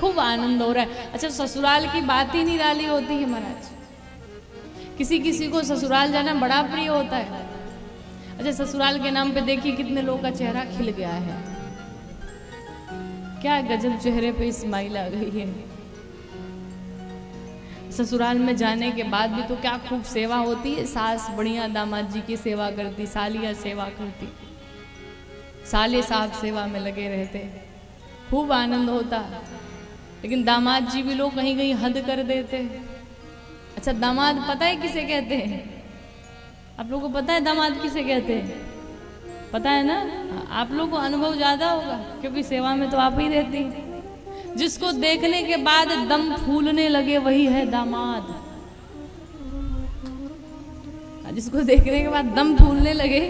खूब आनंद हो रहा है। अच्छा, ससुराल की बात ही निराली होती है महाराज। किसी किसी को ससुराल जाना बड़ा प्रिय होता है। अच्छा, ससुराल के नाम पे देखिए कितने लोगों का चेहरा खिल गया है, क्या गजब चेहरे पे स्माइल आ गई है। ससुराल में जाने के बाद भी तो क्या खूब सेवा होती है। सास बढ़िया दामाद जी की सेवा करती, सालियाँ सेवा करती, साले साहब सेवा में लगे रहते, खूब आनंद होता। लेकिन दामाद जी भी लोग कहीं कहीं हद कर देते। अच्छा, दामाद पता है किसे कहते हैं? आप लोगों को पता है दामाद किसे कहते हैं? पता है ना? आप लोगों को अनुभव ज्यादा होगा क्योंकि सेवा में तो आप ही रहती हैं। जिसको देखने के बाद दम फूलने लगे वही है दामाद। जिसको देखने के बाद दम फूलने लगे,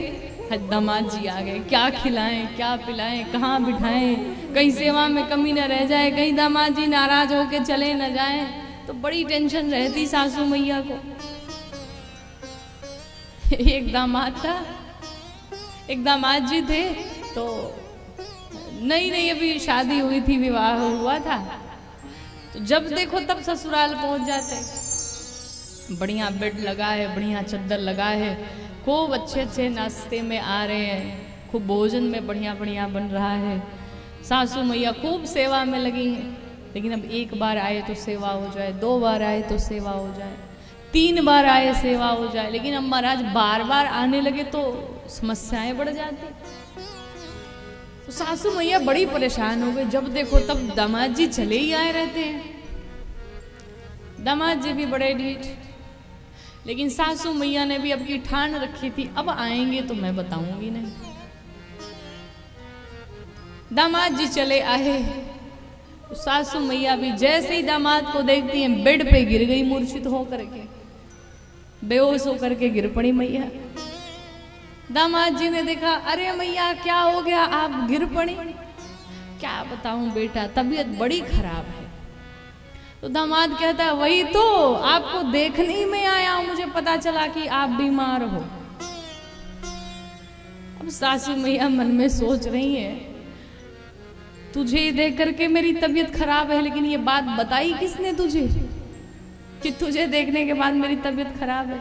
दामाद जी आ गए, क्या खिलाएं क्या पिलाएं कहाँ बिठाएं, कहीं सेवा में कमी न रह जाए, कहीं दामाद जी नाराज होके चले न जाएं, तो बड़ी टेंशन रहती सासू मैया को। एक दामाद था, एक दामाद जी थे, तो नई नई अभी शादी हुई थी, विवाह हुआ था, तो जब देखो तब ससुराल पहुंच जाते। बढ़िया बेड लगा है, बढ़िया चद्दर लगा है, खूब अच्छे अच्छे नाश्ते में आ रहे हैं, खूब भोजन में बढ़िया बढ़िया बन रहा है। सासू मैया खूब सेवा में लगी हैं। लेकिन अब एक बार आए तो सेवा हो जाए, 2 बार आए तो सेवा हो जाए, 3 बार आए सेवा हो जाए, लेकिन अब महाराज बार बार आने लगे तो समस्याएं बढ़ जाती। तो सासू मैया बड़ी परेशान हो गई। जब देखो तब दामाद जी चले ही आए रहते हैं। दामाद जी भी बड़े ढीठ, लेकिन सासू मैया ने भी अब की ठान रखी थी, अब आएंगे तो मैं बताऊंगी नहीं। दामाद जी चले आए, तो सासू मैया भी जैसे ही दामाद को देखती हैं बेड पे गिर गई, मूर्छित होकर के, बेहोश होकर के गिर पड़ी मैया। दामाद जी ने देखा, अरे मैया क्या हो गया, आप गिर पड़ी? क्या बताऊं बेटा, तबीयत बड़ी खराब है। तो दामाद कहता है, वही तो आपको देखने ही में आया, मुझे पता चला कि आप बीमार हो। अब सासू मैया मन में सोच रही है, तुझे देख करके मेरी तबीयत खराब है, लेकिन ये बात बताई किसने तुझे कि तुझे देखने के बाद मेरी तबीयत खराब है?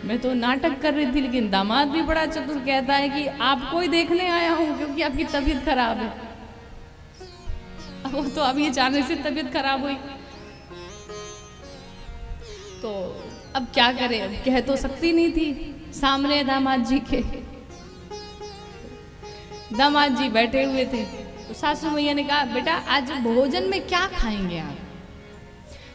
मैं तो नाटक कर रही थी। लेकिन दामाद भी बड़ा चतुर, कहता है कि आपको ही देखने आया हूं क्योंकि आपकी तबीयत खराब है। अब वो तो अभी अचानक से तबीयत खराब हुई, तो अब क्या करे, अब कह तो सकती नहीं थी सामने दामाद जी के। दामाद जी बैठे हुए थे, तो सासू मैया ने कहा, बेटा आज भोजन में क्या खाएंगे आप?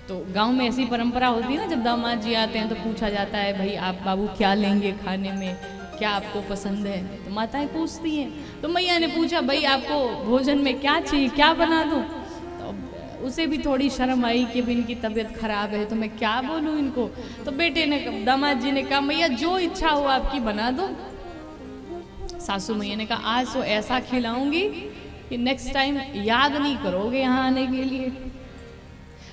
तो गांव में ऐसी परंपरा होती है ना, जब दामाद जी आते हैं तो पूछा जाता है, भाई आप बाबू क्या लेंगे खाने में, क्या आपको पसंद है? तो माताएं पूछती हैं। तो मैया ने पूछा, भाई आपको भोजन में क्या चाहिए, क्या बना दूं? तो उसे भी थोड़ी शर्म आई कि इनकी तबीयत खराब है तो मैं क्या बोलूं इनको। तो बेटे ने, दामाद जी ने कहा, मैया जो इच्छा हो आपकी बना दो। सासू मैया ने कहा, आज तो ऐसा खिलाऊंगी कि नेक्स्ट टाइम याद नहीं करोगे यहाँ आने के लिए।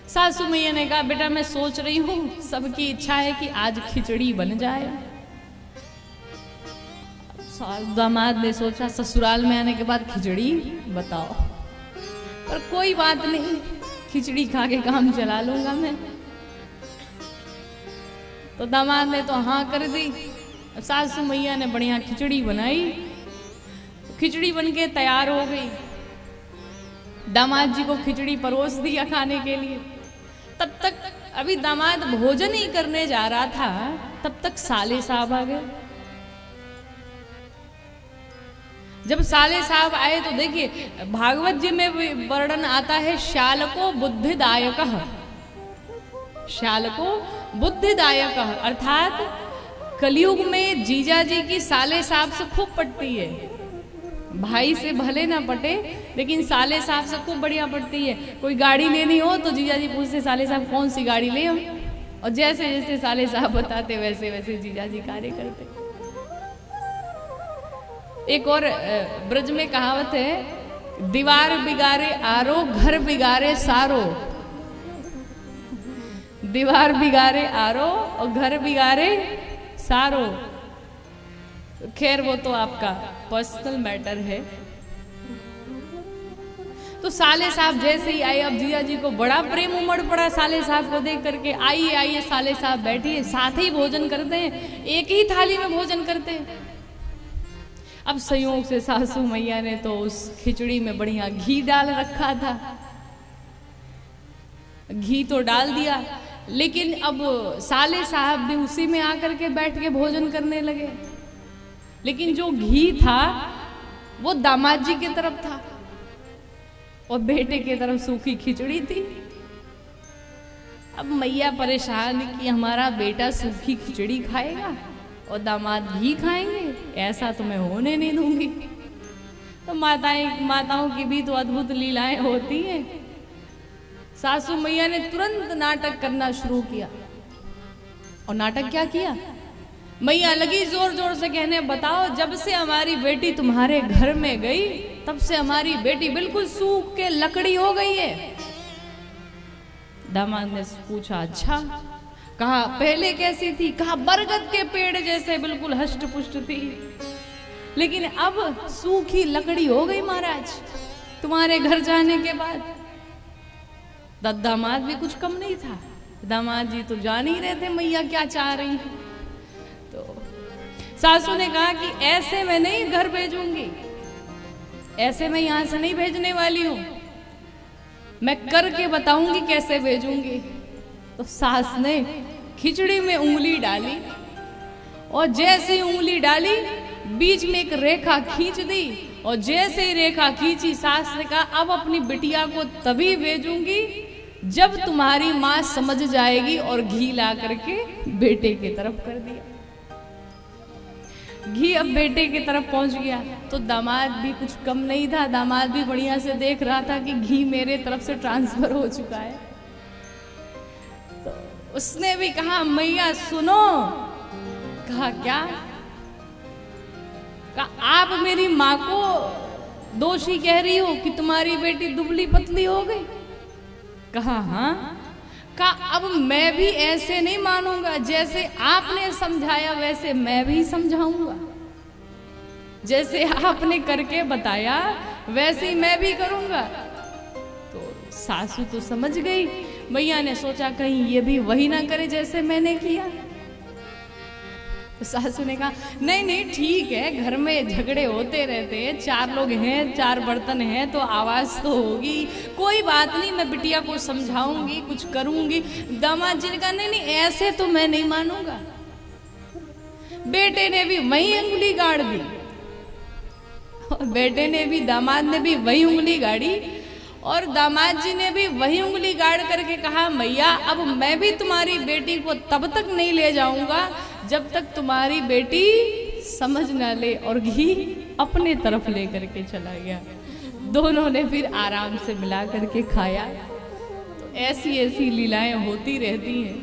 सासू मैया ने कहा, बेटा मैं सोच रही हूँ, सबकी इच्छा है कि आज खिचड़ी बन जाए। दामाद ने सोचा, ससुराल में आने के बाद खिचड़ी, बताओ, पर कोई बात नहीं, खिचड़ी खा के काम चला लूंगा मैं। तो दामाद ने तो हाँ कर दी। सासू मैया ने बढ़िया खिचड़ी बनाई, खिचड़ी बनके तैयार हो गई। दामाद जी को खिचड़ी परोस दिया खाने के लिए। तब तक अभी दामाद भोजन ही करने जा रहा था, तब तक साले साहब आ गए। जब साले साहब आए तो देखिए, भागवत जी में वर्णन आता है, शालको बुद्धिदायक, शालको बुद्धिदायक, अर्थात कलयुग में जीजा जी की साले साहब से खूब पटती है। भाई से भले ना पटे, लेकिन साले साहब से खूब बढ़िया पड़ती है। कोई गाड़ी लेनी हो तो जीजा जी पूछते, साले साहब कौन सी गाड़ी ले हम, और जैसे जैसे साले साहब बताते वैसे वैसे जीजा जी कार्य करते। एक और ब्रज में कहावत है, दीवार बिगाड़े आरो, घर बिगाड़े सारो। दीवार बिगाड़े आरो और घर बिगाड़े सारो। खैर वो तो आपका पर्सनल मैटर है। तो तो साले साहब जैसे ही आए, अब जिया जी को बड़ा प्रेम उमड़ पड़ा साले साहब को देख करके। आइए आइए साले साहब बैठिए, साथ ही भोजन करते हैं, एक ही थाली में भोजन करते हैं। अब संयोग से सासू मैया ने तो उस खिचड़ी में बढ़िया घी डाल रखा था, घी तो डाल दिया, लेकिन अब साले साहब भी उसी में आकर के बैठ के भोजन करने लगे। लेकिन जो घी था वो दामाद जी की तरफ था और बेटे की तरफ सूखी खिचड़ी थी। अब मैया परेशान कि हमारा बेटा सूखी खिचड़ी खाएगा और दामाद घी खाएंगे, ऐसा तो मैं होने नहीं दूंगी। तो माताओं की भी तो अद्भुत लीलाएं होती हैं। सासू मैया ने तुरंत नाटक करना शुरू किया। और नाटक क्या किया, मैया लगी जोर जोर से कहने, बताओ जब से हमारी बेटी तुम्हारे घर में गई तब से हमारी बेटी बिल्कुल सूख के लकड़ी हो गई है। दामाद ने पूछा, अच्छा? कहा पहले कैसी थी? कहा बरगद के पेड़ जैसे बिल्कुल हष्ट पुष्ट थी, लेकिन अब सूखी लकड़ी हो गई महाराज तुम्हारे घर जाने के बाद। दामाद भी कुछ कम नहीं था, दामाद जी तो जान ही रहे थे मैया क्या चाह रही है। तो सासू ने कहा कि ऐसे मैं नहीं घर भेजूंगी, ऐसे मैं यहां से नहीं भेजने वाली हूं, मैं करके बताऊंगी कैसे भेजूंगी। तो सास ने खिचड़ी में उंगली डाली और जैसे ही उंगली डाली बीच में एक रेखा खींच दी, और जैसे ही रेखा खींची सास ने कहा अब अपनी बिटिया को तभी भेजूंगी जब तुम्हारी माँ समझ जाएगी, और घी ला करके बेटे की तरफ कर दिया। घी अब बेटे की तरफ पहुंच गया तो दामाद भी कुछ कम नहीं था, दामाद भी बढ़िया से देख रहा था कि घी मेरे तरफ से ट्रांसफर हो चुका है। तो उसने भी कहा मैया सुनो। कहा क्या? कहा आप मेरी माँ को दोषी कह रही हो कि तुम्हारी बेटी दुबली पतली हो गई? कहा हाँ। कहा अब मैं भी ऐसे नहीं मानूंगा, जैसे आपने समझाया वैसे मैं भी समझाऊंगा, जैसे आपने करके बताया वैसे ही मैं भी करूंगा। तो सासू तो समझ गई, मैया ने सोचा कहीं ये भी वही ना करे जैसे मैंने किया। तो सासू ने कहा नहीं नहीं ठीक है, घर में झगड़े होते रहते हैं, 4 लोग हैं, 4 बर्तन हैं तो आवाज तो होगी, कोई बात नहीं, मैं बिटिया को समझाऊंगी, कुछ करूंगी। दामाद जी ने कहा नहीं नहीं ऐसे तो मैं नहीं मानूंगा। बेटे ने भी वही उंगली गाड़ दी, बेटे ने भी दामाद ने भी वही उंगली गाड़ी, और दामाद जी ने भी वही उंगली गाड़ करके कहा मैया अब मैं भी तुम्हारी बेटी को तब तक नहीं ले जाऊंगा जब तक तुम्हारी बेटी समझ ना ले, और घी अपने तरफ ले करके चला गया। दोनों ने फिर आराम से मिला करके खाया। तो ऐसी ऐसी लीलाएं होती रहती हैं।